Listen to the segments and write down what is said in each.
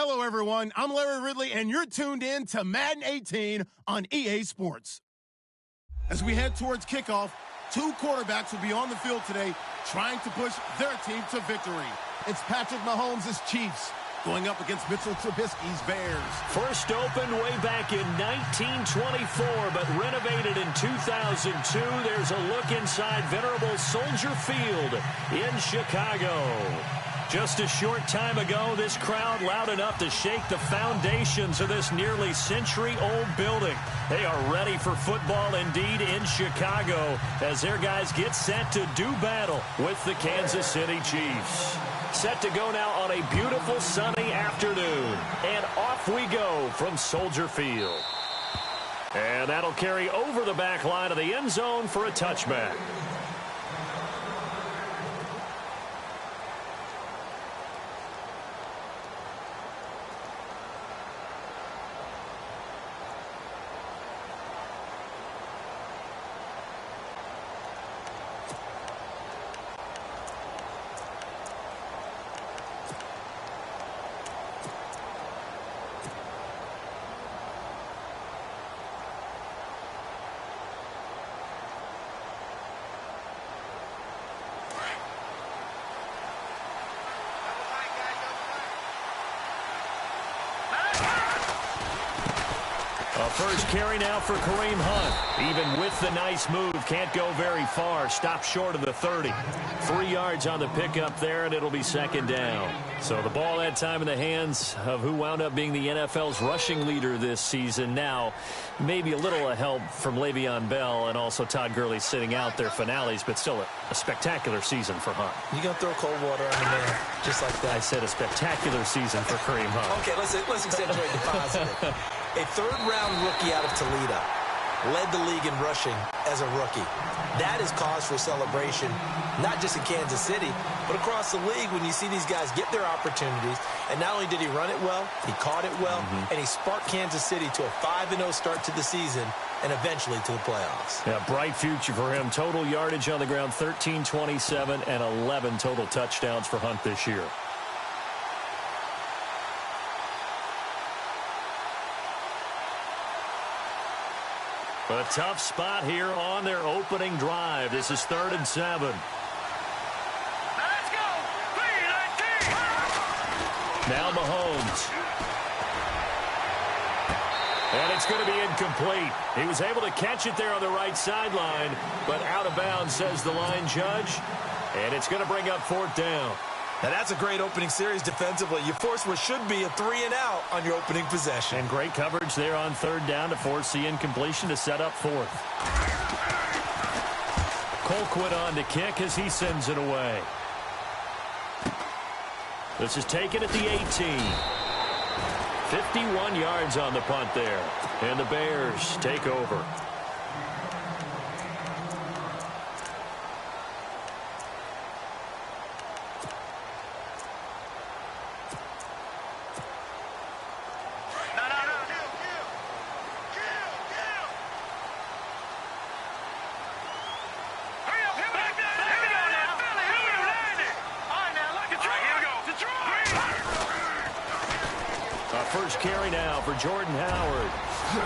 Hello, everyone. I'm Larry Ridley, and you're tuned in to Madden 18 on EA Sports. As we head towards kickoff, two quarterbacks will be on the field today trying to push their team to victory. It's Patrick Mahomes' Chiefs going up against Mitchell Trubisky's Bears. First opened way back in 1924, but renovated in 2002. There's a look inside venerable Soldier Field in Chicago. Just a short time ago, this crowd loud enough to shake the foundations of this nearly century-old building. They are ready for football indeed in Chicago as their guys get set to do battle with the Kansas City Chiefs. Set to go now on a beautiful sunny afternoon. And off we go from Soldier Field. And that'll carry over the back line of the end zone for a touchback. First carry now for Kareem Hunt. Even with the nice move, can't go very far. Stop short of the 30. 3 yards on the pickup there, and it'll be second down. So the ball that time in the hands of who wound up being the NFL's rushing leader this season. Now, maybe a little help from Le'Veon Bell and also Todd Gurley sitting out their finales, but still a spectacular season for Hunt. You're going to throw cold water on the man just like that. I said a spectacular season for Kareem Hunt. Okay, let's accentuate the positive. A third-round rookie out of Toledo led the league in rushing as a rookie. That is cause for celebration, not just in Kansas City, but across the league when you see these guys get their opportunities. And not only did he run it well, he caught it well, and he sparked Kansas City to a 5-0 start to the season and eventually to the playoffs. Yeah, bright future for him. Total yardage on the ground, 1327, and 11 total touchdowns for Hunt this year. A tough spot here on their opening drive. This is 3rd and 7. Let's go! 3-19! Now Mahomes. And it's going to be incomplete. He was able to catch it there on the right sideline, but out of bounds, says the line judge. And it's going to bring up 4th down. Now, that's a great opening series defensively. You force what should be a 3-and-out on your opening possession. And great coverage there on 3rd down to force the incompletion to set up 4th. Colquitt on to kick as he sends it away. This is taken at the 18. 51 yards on the punt there. And the Bears take over. First carry now for Jordan Howard.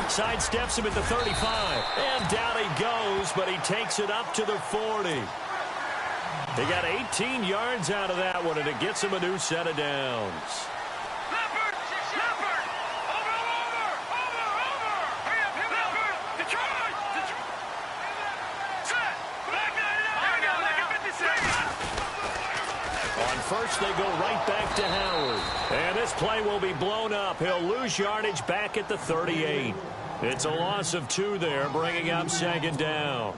Sidesteps him at the 35. And down he goes, but he takes it up to the 40. He got 18 yards out of that one, and it gets him a new set of downs. First, they go right back to Howard. And this play will be blown up. He'll lose yardage back at the 38. It's a loss of 2 there, bringing up 2nd down.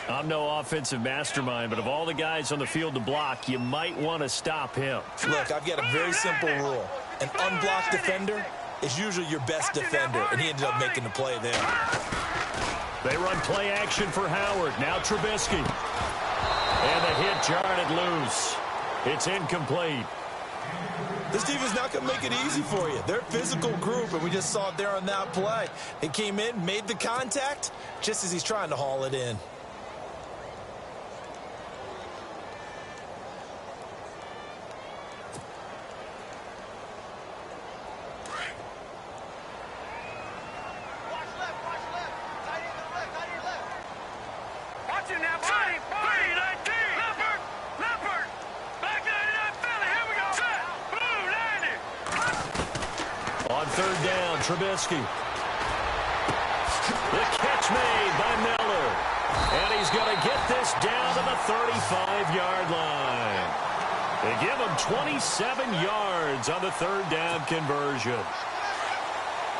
I'm no offensive mastermind, but of all the guys on the field to block, you might want to stop him. Look, I've got a very simple rule. An unblocked defender is usually your best defender, and he ended up making the play there. They run play action for Howard. Now Trubisky. And the hit jarred loose. It's incomplete. This defense is not going to make it easy for you. They're a physical group, and we just saw it there on that play. They came in, made the contact, just as he's trying to haul it in. third down, Trubisky. The catch made by Miller. And he's going to get this down to the 35-yard line. They give him 27 yards on the third down conversion.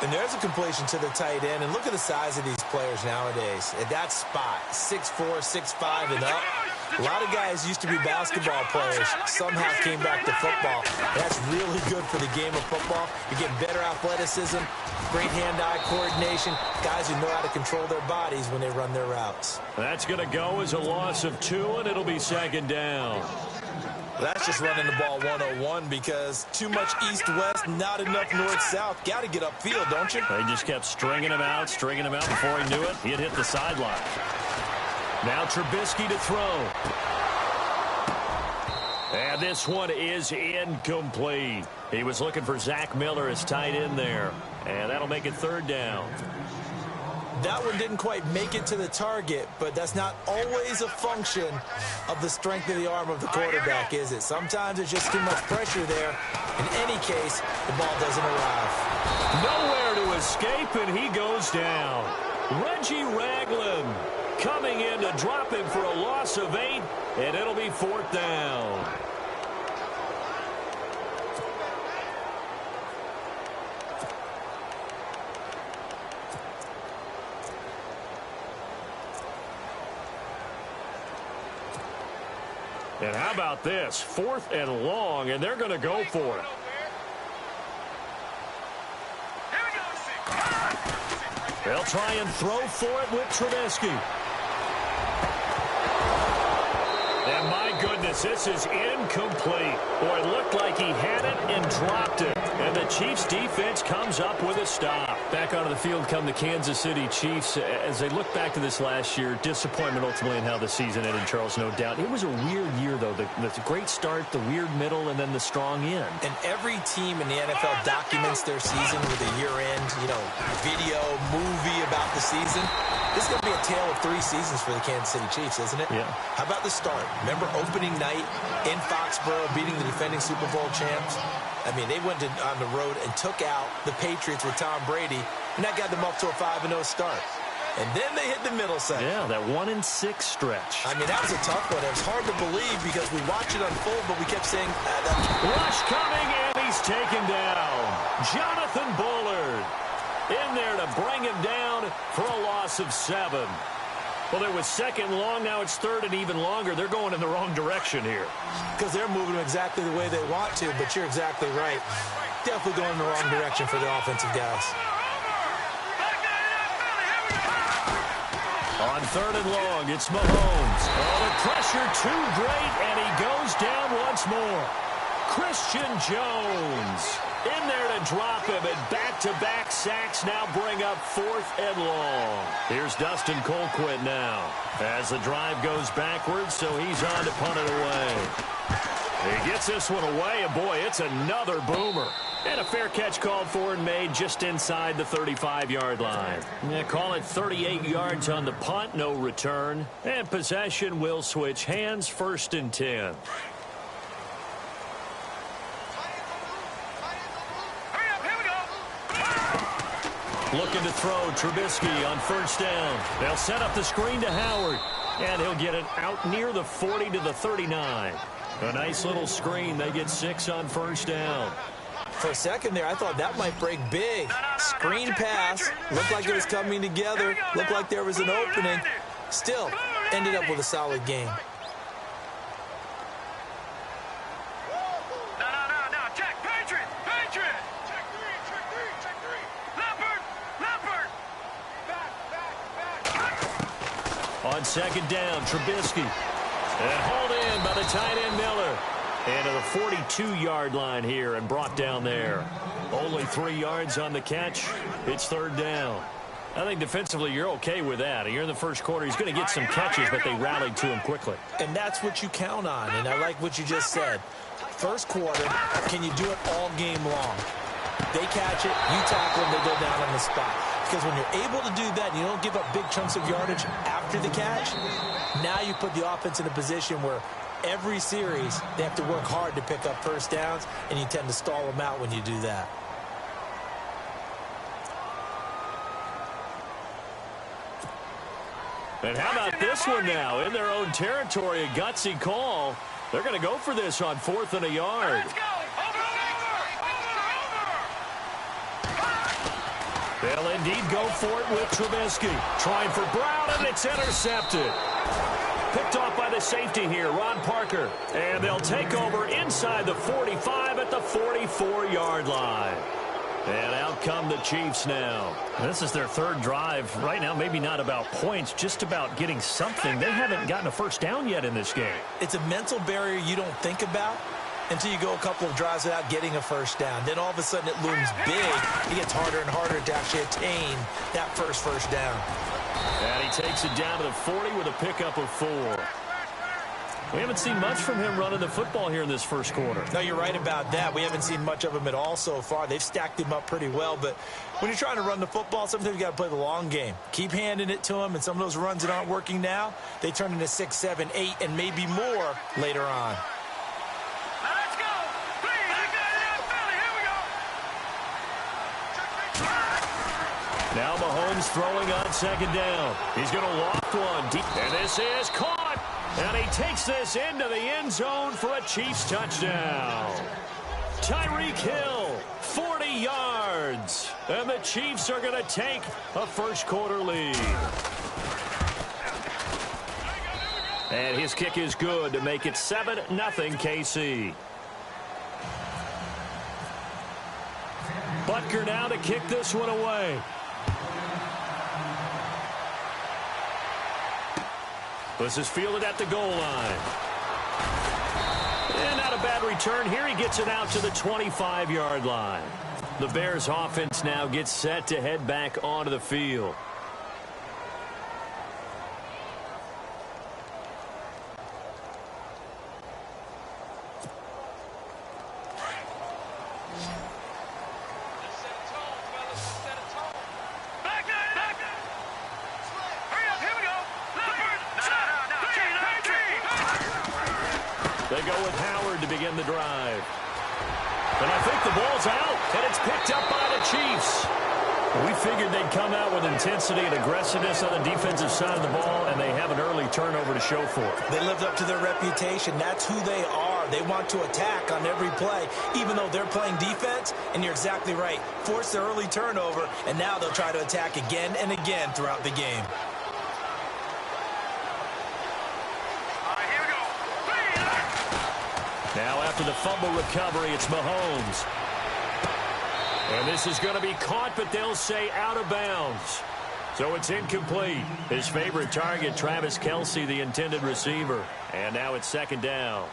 And there's a completion to the tight end. And look at the size of these players nowadays. At that spot, 6'4", 6'5", and up. A lot of guys used to be basketball players, somehow came back to football. That's really good for the game of football. You're getting better athleticism, great hand-eye coordination, guys who know how to control their bodies when they run their routes. That's going to go as a loss of 2, and it'll be second down. That's just running the ball 101 because too much east-west, not enough north-south. Got to get upfield, don't you? They just kept stringing him out before he knew it. He had hit the sideline. Now Trubisky to throw. And this one is incomplete. He was looking for Zach Miller as tight end there. And that'll make it third down. That one didn't quite make it to the target, but that's not always a function of the strength of the arm of the quarterback, is it? Sometimes it's just too much pressure there. In any case, the ball doesn't arrive. Nowhere to escape, and he goes down. Reggie Ragland coming in to drop him for a loss of 8, and it'll be fourth down. And how about this? 4th and long, and they're going to go for it. They'll try and throw for it with Trubisky. And my goodness, this is incomplete. Boy, it looked like he had it and dropped it. And the Chiefs defense comes up with a stop. Back onto the field come the Kansas City Chiefs. As they look back to this last year, disappointment ultimately in how the season ended, Charles, no doubt. It was a weird year, though. The great start, the weird middle, and then the strong end. And every team in the NFL documents their season with a year-end, video, movie about the season. This is going to be a tale of 3 seasons for the Kansas City Chiefs, isn't it? Yeah. How about the start? Remember opening night in Foxborough, beating the defending Super Bowl champs? I mean, they went on the road and took out the Patriots with Tom Brady, and that got them up to a 5-0 start. And then they hit the middle section. Yeah, that 1-6 stretch. I mean, that was a tough one. It was hard to believe because we watched it unfold, but we kept saying, rush coming, and he's taken down. Jonathan Bullard in there to bring him down for a loss of 7. Well, it was 2nd long. Now it's 3rd and even longer. They're going in the wrong direction here. Because they're moving exactly the way they want to, but you're exactly right. Definitely going in the wrong direction for the offensive guys. On 3rd and long, it's Mahomes. Oh, the pressure too great, and he goes down once more. Christian Jones in there to drop him, and back-to-back sacks now bring up 4th and long. Here's Dustin Colquitt now as the drive goes backwards, so he's on to punt it away. He gets this one away, and boy, it's another boomer. And a fair catch called for and made just inside the 35-yard line. Yeah, call it 38 yards on the punt, no return. And possession will switch hands, 1st and 10. Looking to throw, Trubisky on 1st down. They'll set up the screen to Howard, and he'll get it out near the 40 to the 39. A nice little screen. They get 6 on 1st down. For a second there, I thought that might break big. Screen pass. Looked like it was coming together. Looked like there was an opening. Still, ended up with a solid game. On 2nd down, Trubisky. And hauled in by the tight end Miller. And to the 42-yard line here and brought down there. Only 3 yards on the catch. It's 3rd down. I think defensively you're okay with that. You're in the first quarter. He's going to get some catches, but they rallied to him quickly. And that's what you count on. And I like what you just said. First quarter, can you do it all game long? They catch it, you tackle them, they go down on the spot. Because when you're able to do that and you don't give up big chunks of yardage after the catch, now you put the offense in a position where every series they have to work hard to pick up 1st downs, and you tend to stall them out when you do that. And how about this one now? In their own territory, a gutsy call. They're going to go for this on 4th and a yard. Let's go. They'll indeed go for it with Trubisky. Trying for Brown, and it's intercepted. Picked off by the safety here, Ron Parker. And they'll take over inside the 45 at the 44-yard line. And out come the Chiefs now. This is their 3rd drive. Right now, maybe not about points, just about getting something. They haven't gotten a first down yet in this game. It's a mental barrier you don't think about until you go a couple of drives without getting a first down. Then all of a sudden it looms big. It gets harder and harder to actually attain that first down. And he takes it down to the 40 with a pickup of 4. We haven't seen much from him running the football here in this first quarter. No, you're right about that. We haven't seen much of him at all so far. They've stacked him up pretty well, but when you're trying to run the football, sometimes you got to play the long game. Keep handing it to him, and some of those runs that aren't working now, they turn into 6, 7, 8, and maybe more later on. Let's go. Please, Philly. Here we go. Now Mahomes throwing on 2nd down. He's going to loft one deep, and this is caught. And he takes this into the end zone for a Chiefs touchdown. Tyreek Hill, 40 yards. And the Chiefs are going to take a first-quarter lead. And his kick is good to make it 7-0 KC. Butker now to kick this one away. This is fielded at the goal line. And not a bad return here. He gets it out to the 25-yard line. The Bears offense now gets set to head back onto the field. They go with Howard to begin the drive. And I think the ball's out, and it's picked up by the Chiefs. We figured they'd come out with intensity and aggressiveness on the defensive side of the ball, and they have an early turnover to show for it. They lived up to their reputation. That's who they are. They want to attack on every play, even though they're playing defense. And you're exactly right. Force the early turnover, and now they'll try to attack again and again throughout the game. Now after the fumble recovery, it's Mahomes. And this is going to be caught, but they'll say out of bounds. So it's incomplete. His favorite target, Travis Kelce, the intended receiver. And now it's 2nd down.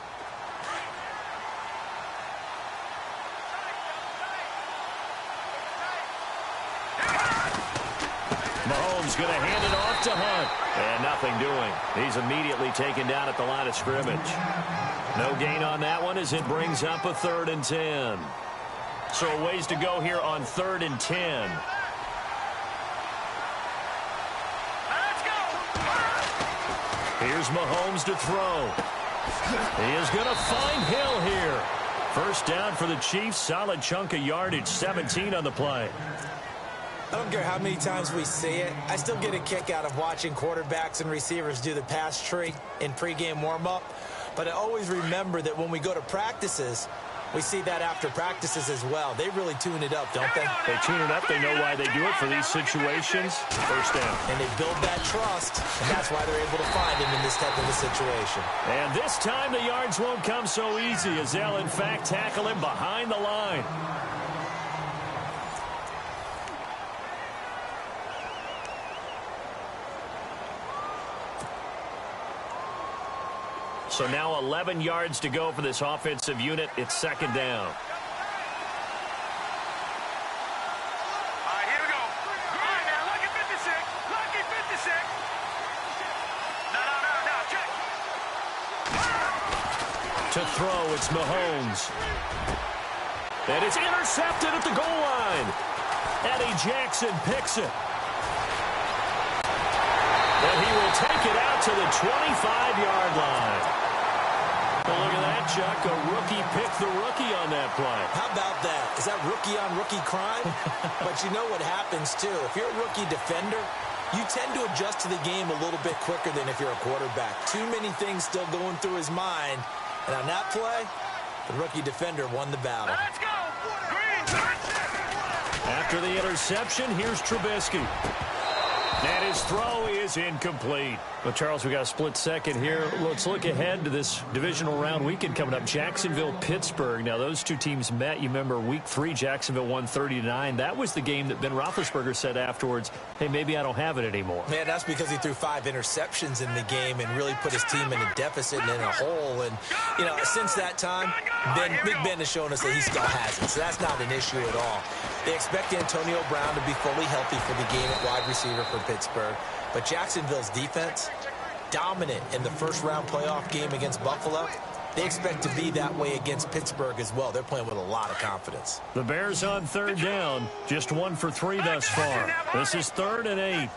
Mahomes going to hand it off to Hunt. And nothing doing. He's immediately taken down at the line of scrimmage. No gain on that one as it brings up a 3rd and 10. So a ways to go here on 3rd and 10. Let's go. Here's Mahomes to throw. He is going to find Hill here. First down for the Chiefs. Solid chunk of yardage. 17 on the play. I don't care how many times we see it. I still get a kick out of watching quarterbacks and receivers do the pass tree in pregame warm-up. But I always remember that when we go to practices, we see that after practices as well. They really tune it up, don't they? They tune it up. They know why they do it for these situations. First down. And they build that trust, and that's why they're able to find him in this type of a situation. And this time the yards won't come so easy as they'll, in fact, tackle him behind the line. So now 11 yards to go for this offensive unit. It's 2nd down. All right, here we go. All right, now, lucky 56. Lucky 56. No, check. To throw, it's Mahomes. And it's intercepted at the goal line. Eddie Jackson picks it. And he will take it out to the 25-yard line. Well, look at that, Chuck. A rookie picked the rookie on that play. How about that? Is that rookie-on-rookie crime? But you know what happens, too. If you're a rookie defender, you tend to adjust to the game a little bit quicker than if you're a quarterback. Too many things still going through his mind. And on that play, the rookie defender won the battle. Let's go! Green! After the interception, here's Trubisky. And his throw is incomplete. Well, Charles, we got a split second here. Let's look ahead to this divisional round weekend coming up. Jacksonville, Pittsburgh. Now, those two teams met. You remember week 3, Jacksonville won 30-9. That was the game that Ben Roethlisberger said afterwards, hey, maybe I don't have it anymore. Man, that's because he threw 5 interceptions in the game and really put his team in a deficit and in a hole. And, you know, since that time, Big Ben has shown us that he still has it. So that's not an issue at all. They expect Antonio Brown to be fully healthy for the game at wide receiver for Pittsburgh. But Jacksonville's defense, dominant in the first-round playoff game against Buffalo. They expect to be that way against Pittsburgh as well. They're playing with a lot of confidence. The Bears on 3rd down, just 1 for 3 thus far. This is 3rd and 8.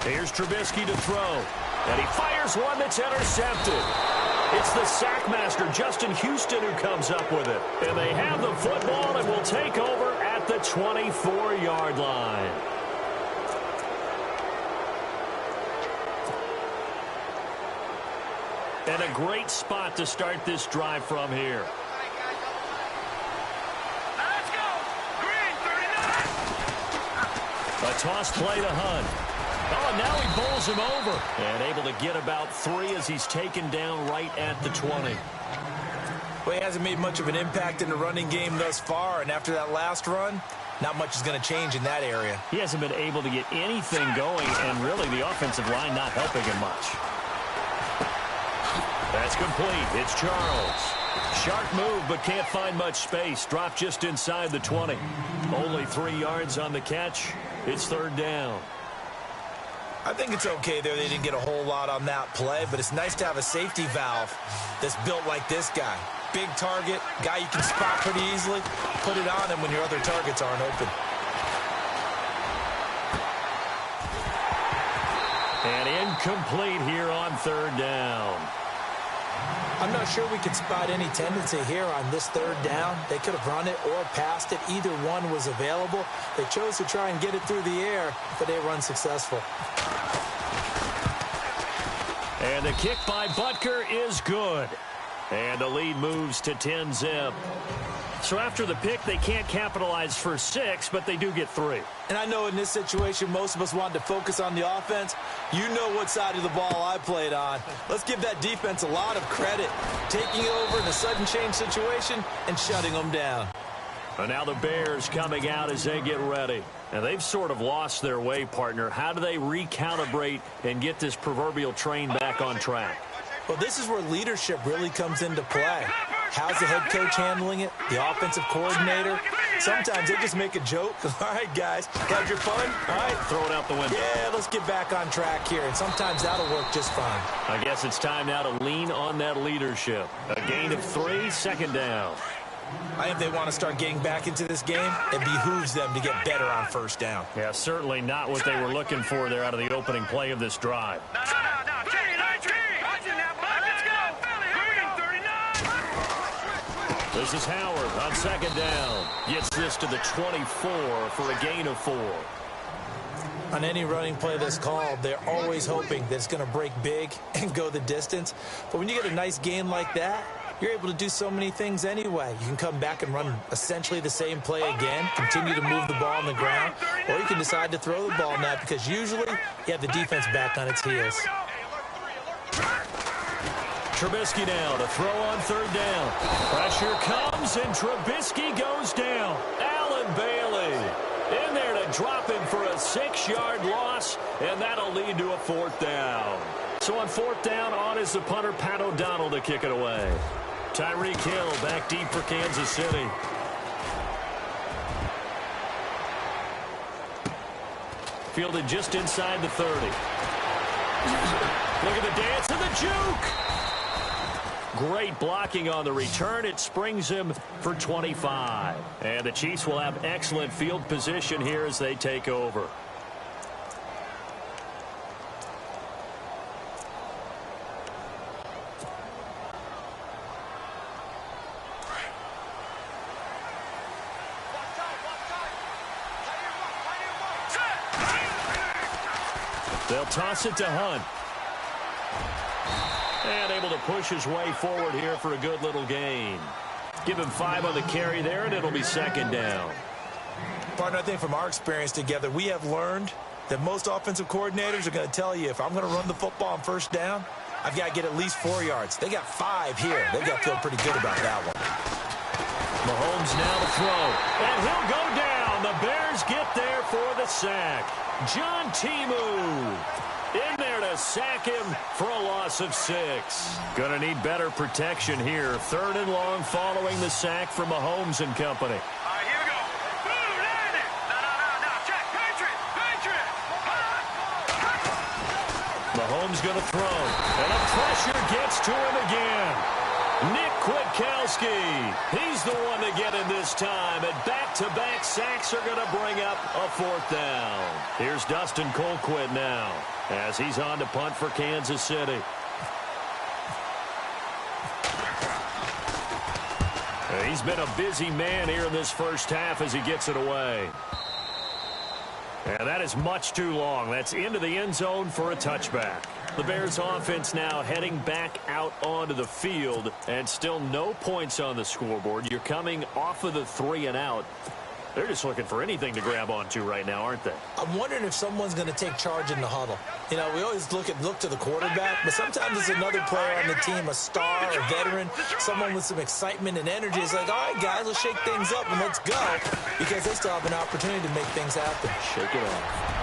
Here's Trubisky to throw. And he fires one that's intercepted. It's the sackmaster, Justin Houston, who comes up with it. And they have the football and will take over at the 24-yard line. And a great spot to start this drive from here. Let's go! Green, 39! A toss play to Hunt. Oh, and now he bowls him over. And able to get about 3 as he's taken down right at the 20. Well, he hasn't made much of an impact in the running game thus far, and after that last run, not much is going to change in that area. He hasn't been able to get anything going, and really the offensive line not helping him much. That's complete. It's Charles. Sharp move, but can't find much space. Dropped just inside the 20. Only 3 yards on the catch. It's 3rd down. I think it's okay there. They didn't get a whole lot on that play, but it's nice to have a safety valve that's built like this guy. Big target, guy you can spot pretty easily. Put it on him when your other targets aren't open. And incomplete here on 3rd down. I'm not sure we could spot any tendency here on this 3rd down. They could have run it or passed it. Either one was available. They chose to try and get it through the air, but they were unsuccessful. And the kick by Butker is good. And the lead moves to 10-zip. So after the pick, they can't capitalize for 6, but they do get 3. And I know in this situation, most of us wanted to focus on the offense. You know what side of the ball I played on. Let's give that defense a lot of credit. Taking it over in a sudden change situation and shutting them down. And now the Bears coming out as they get ready. And they've sort of lost their way, partner. How do they recalibrate and get this proverbial train back on track? Well, this is where leadership really comes into play. How's the head coach handling it? The offensive coordinator? Sometimes they just make a joke. All right, guys, had your fun? All right, Throw it out the window. yeah, let's get back on track here. And sometimes that'll work just fine. I guess it's time now to lean on that leadership. A gain of 3, 2nd down. I think they want to start getting back into this game. It behooves them to get better on 1st down. Yeah, certainly not what they were looking for there out of the opening play of this drive. No, let's go! Green, 39! This is Howard on 2nd down. Gets this to the 24 for a gain of 4. On any running play that's called, they're always hoping that it's going to break big and go the distance. But when you get a nice gain like that, you're able to do so many things anyway. You can come back and run essentially the same play again, continue to move the ball on the ground, or you can decide to throw the ball now because usually you have the defense back on its heels. Trubisky now to throw on 3rd down. Pressure comes, and Trubisky goes down. Allen Bailey in there to drop him for a 6-yard loss, and that'll lead to a 4th down. So on 4th down, on is the punter, Pat O'Donnell, to kick it away. Tyreek Hill back deep for Kansas City. Fielded just inside the 30. Look at the dance and the juke. Great blocking on the return. It springs him for 25. And the Chiefs will have excellent field position here as they take over. Set! They'll toss it to Hunt. And able to push his way forward here for a good little gain. Give him 5 on the carry there, and it'll be second down. Partner, I think from our experience together, we have learned that most offensive coordinators are going to tell you, if I'm going to run the football on first down, I've got to get at least 4 yards. They got 5 here. They've got to feel pretty good about that one. Mahomes now to throw, and he'll go down. The Bears get there for the sack. John Timu in there to sack him for a loss of 6. Going to need better protection here. 3rd and long following the sack from Mahomes and company. All right, here we go. Boom, land it. No. Check. Patriot. Mahomes going to throw, and the pressure gets to him again. Nick Kwiatkowski, he's the one to get in this time, and back-to-back sacks are going to bring up a 4th down. Here's Dustin Colquitt now, as he's on to punt for Kansas City. He's been a busy man here in this first half as he gets it away. And that is much too long. That's into the end zone for a touchback. The Bears offense now heading back out onto the field, and still no points on the scoreboard. You're coming off of the 3 and out. They're just looking for anything to grab onto right now, aren't they? I'm wondering if someone's going to take charge in the huddle. You know, we always look to the quarterback, but sometimes it's another player on the team, a star, a veteran, someone with some excitement and energy. It's like, all right, guys, let's shake things up and let's go, because they still have an opportunity to make things happen. Shake it off.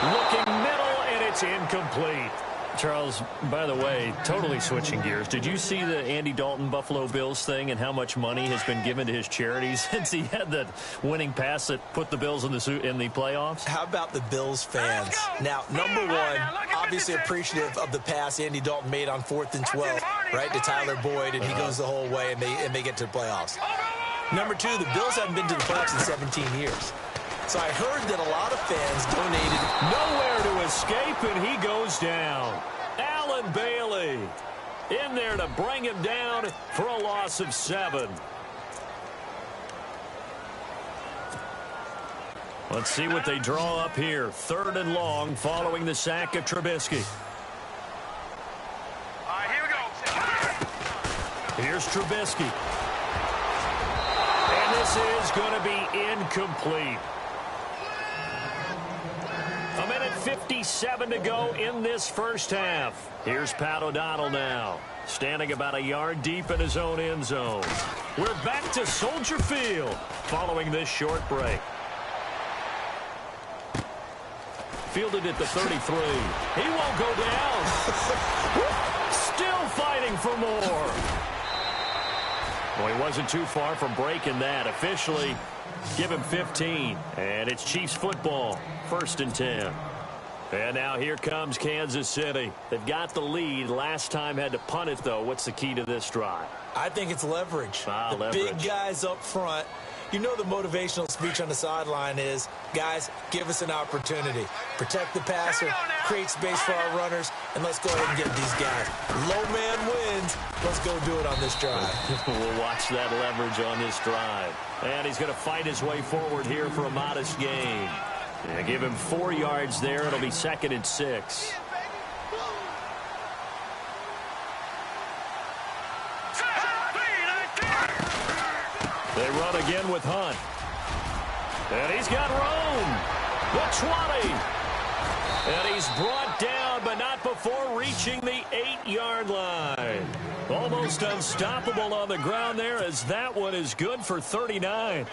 Looking middle, and it's incomplete. Charles, by the way, totally switching gears. Did you see the Andy Dalton Buffalo Bills thing and how much money has been given to his charities since he had that winning pass that put the Bills in the playoffs? How about the Bills fans? Now, number one, obviously appreciative of the pass Andy Dalton made on 4th and 12, right, to Tyler Boyd, and he goes the whole way, and they get to the playoffs. Number two, the Bills haven't been to the playoffs in 17 years. So I heard that a lot of fans donated. Nowhere to escape, and he goes down. Allen Bailey in there to bring him down for a loss of 7. Let's see what they draw up here. 3rd and long following the sack of Trubisky. All right, here we go. Here's Trubisky. And this is going to be incomplete. 1:57 to go in this first half. Here's Pat O'Donnell now, standing about a yard deep in his own end zone. We're back to Soldier Field following this short break. Fielded at the 33. He won't go down. Still fighting for more. Well, he wasn't too far from breaking that. Officially, give him 15. And it's Chiefs football. 1st and 10. And now here comes Kansas City. They've got the lead. Last time had to punt it, though. What's the key to this drive? I think it's leverage. Leverage. Big guys up front. You know the motivational speech on the sideline is, guys, give us an opportunity. Protect the passer, create space for our runners, and let's go ahead and get these guys. Low man wins. Let's go do it on this drive. We'll watch that leverage on this drive. And he's going to fight his way forward here for a modest gain. Yeah, give him 4 yards there. It'll be 2nd and 6. They run again with Hunt. And he's got room. The 20. And he's brought down, but not before reaching the 8-yard line. Almost unstoppable on the ground there, as that one is good for 39.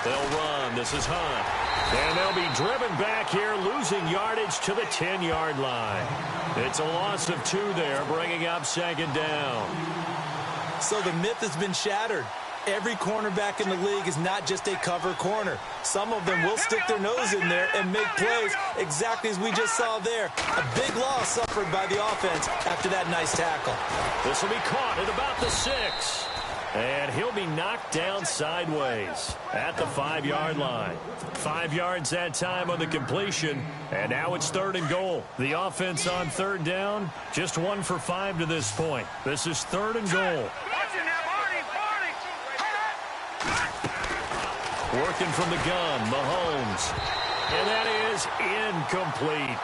They'll run. This is Hunt. And they'll be driven back here, losing yardage to the 10-yard line. It's a loss of 2 there, bringing up 2nd down. So the myth has been shattered. Every cornerback in the league is not just a cover corner. Some of them will stick their nose in there and make plays exactly as we just saw there. A big loss suffered by the offense after that nice tackle. This will be caught at about the 6. And he'll be knocked down sideways at the 5-yard line. 5 yards that time on the completion. And now it's 3rd and goal. The offense on 3rd down, just 1 for 5 to this point. This is 3rd and goal. Working from the gun, Mahomes. And that is incomplete.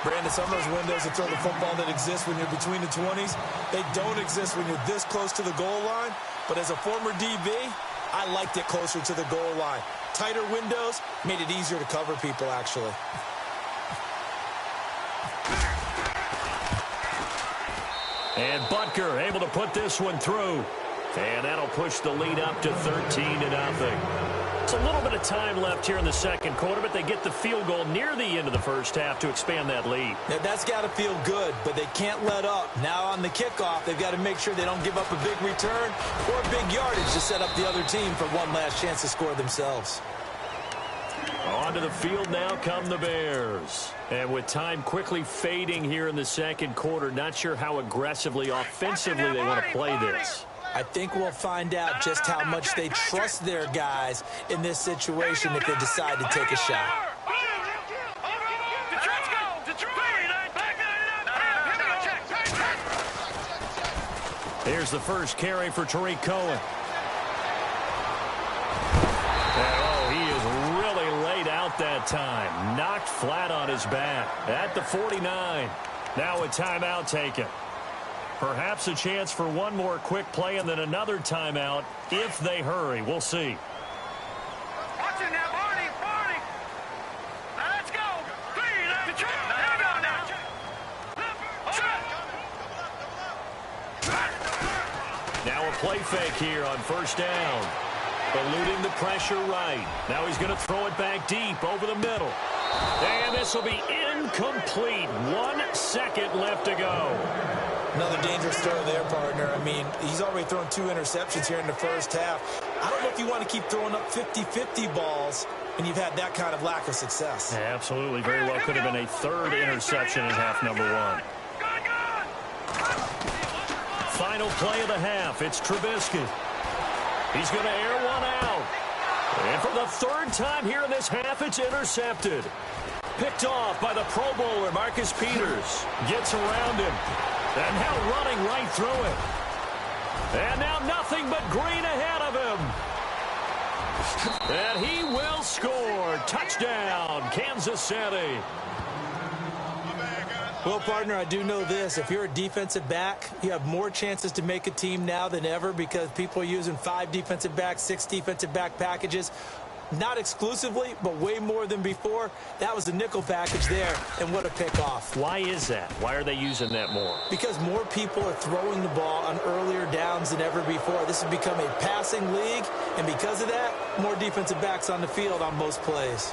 Brandon, some of those windows to throw the football that exist when you're between the 20s, they don't exist when you're this close to the goal line. But as a former DB, I liked it closer to the goal line. Tighter windows made it easier to cover people, actually. And Butker able to put this one through. And that'll push the lead up to 13-0. It's a little bit of time left here in the second quarter, but they get the field goal near the end of the first half to expand that lead. Now, that's got to feel good, but they can't let up. Now on the kickoff, they've got to make sure they don't give up a big return or big yardage to set up the other team for one last chance to score themselves. Onto the field now come the Bears. And with time quickly fading here in the second quarter, not sure how aggressively, offensively they want to play this. I think we'll find out just how much they trust their guys in this situation if they decide to take a shot. Here's the first carry for Tariq Cohen. Oh, he is really laid out that time. Knocked flat on his back at the 49. Now a timeout taken. Perhaps a chance for one more quick play and then another timeout if they hurry. We'll see. Watch it now, Barney. Now let's go. Now a play fake here on first down. Eluding the pressure right. Now he's going to throw it back deep over the middle. And this will be incomplete. 1 second left to go. Another dangerous throw there, partner. I mean, he's already thrown 2 interceptions here in the first half. I don't know if you want to keep throwing up 50-50 balls when you've had that kind of lack of success. Yeah, absolutely. Very well could have been a third interception in half number 1. Final play of the half. It's Trubisky. He's going to air one out. And for the third time here in this half, it's intercepted. Picked off by the Pro Bowler, Marcus Peters. Gets around him. And now running right through it. And now nothing but green ahead of him. And he will score. Touchdown, Kansas City. Well, partner, I do know this. If you're a defensive back, you have more chances to make a team now than ever because people are using 5 defensive backs, 6 defensive back packages. Not exclusively, but way more than before. That was the nickel package there, and what a pickoff. Why is that? Why are they using that more? Because more people are throwing the ball on earlier downs than ever before. This has become a passing league, and because of that, more defensive backs on the field on most plays.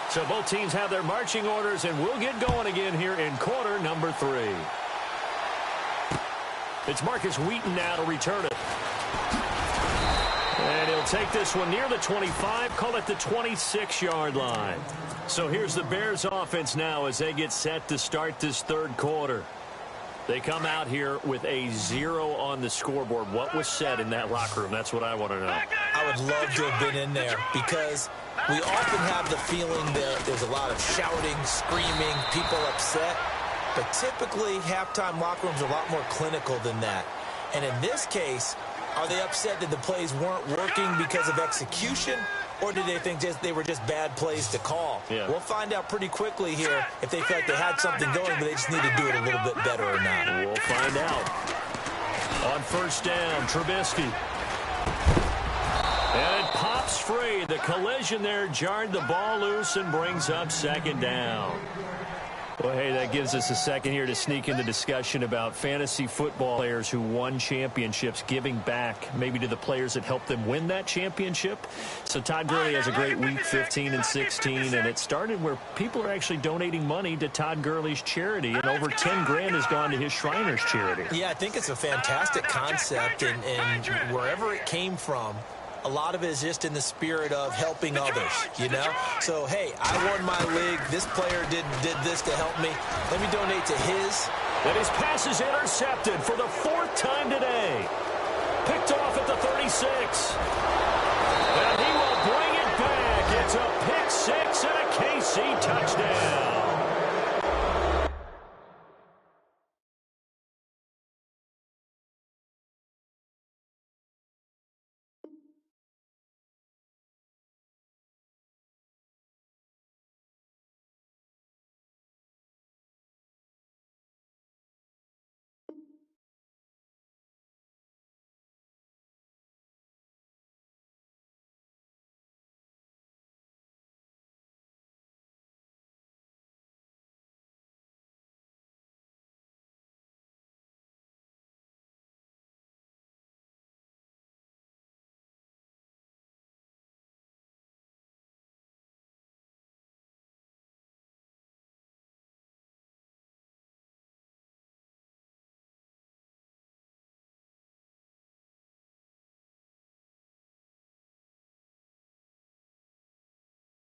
So both teams have their marching orders, and we'll get going again here in quarter number 3. It's Marcus Wheaton now to return it. And he'll take this one near the 25, call it the 26-yard line. So here's the Bears offense now as they get set to start this third quarter. They come out here with a 0 on the scoreboard. What was said in that locker room? That's what I want to know. I would love to have been in there because we often have the feeling that there's a lot of shouting, screaming, people upset. But typically, halftime locker rooms are a lot more clinical than that. And in this case, are they upset that the plays weren't working because of execution? Or did they think they were just bad plays to call? Yeah. We'll find out pretty quickly here if they feel like they had something going, but they just need to do it a little bit better or not. We'll find out. On first down, Trubisky. And it pops free. The collision there jarred the ball loose and brings up second down. Well, hey, that gives us a second here to sneak in the discussion about fantasy football players who won championships, giving back maybe to the players that helped them win that championship. So Todd Gurley has a great week, 15 and 16, and it started where people are actually donating money to Todd Gurley's charity, and over 10 grand has gone to his Shriners charity. Yeah, I think it's a fantastic concept, and wherever it came from, a lot of it is just in the spirit of helping others, you know? So, hey, I won my league. This player did this to help me. Let me donate to his. And his pass is intercepted for the 4th time today. Picked off at the 36.